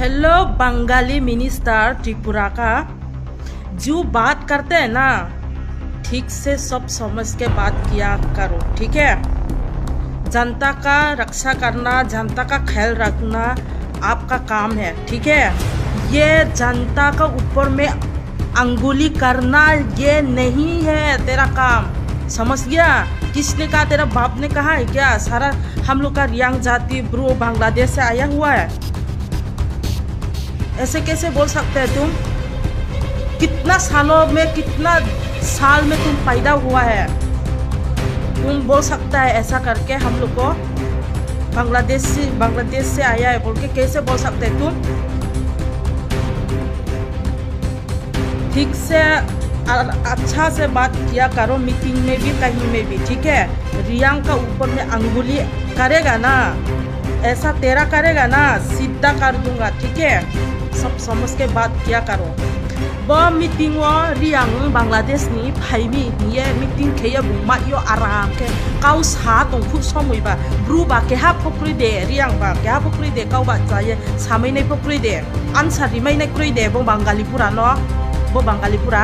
Hello Bengali minister Tripura का जो बात करते हैं ना ठीक से सब समझ के बात किया करो, ठीक है। जनता का रक्षा करना, जनता का ख्याल रखना आपका काम है, ठीक है। ये जनता का ऊपर में अंगुली करना ये नहीं है तेरा काम, समझ गया। किसने कहा? तेरा बाप ने कहा है क्या? सारा हम लोग का रियांग जाति ब्रो बांग्लादेश से आया हुआ है, ऐसे कैसे बोल सकते हैं तुम? कितना साल में तुम पैदा हुआ है, तुम बोल सकता है ऐसा करके हम लोग को बांग्लादेश से आया है बोल के कैसे बोल सकते हैं तुम? ठीक से अच्छा से बात किया करो, मीटिंग में भी कहीं में भी, ठीक है। रियांग का ऊपर में अंगुली करेगा ना, ऐसा तेरा करेगा ना सीधा कर दूंगा, ठीक है। सब समझ के बात किया करो। वो मीटिंग वो रियांग बांग्लादेश नी फाइमी ये मीटिंग के ये बुमा यो आराम के काउ सा तों खुद समुइबा ब्रू बा के हा पकड़ी दे रियांग बा के हा पकड़ी दे काउ बा जाये सामै नहीं पकड़ी दे आंसर रिमै नहीं पकड़ी दे वो बंगालीपुरा नो वो बंगालीपुरा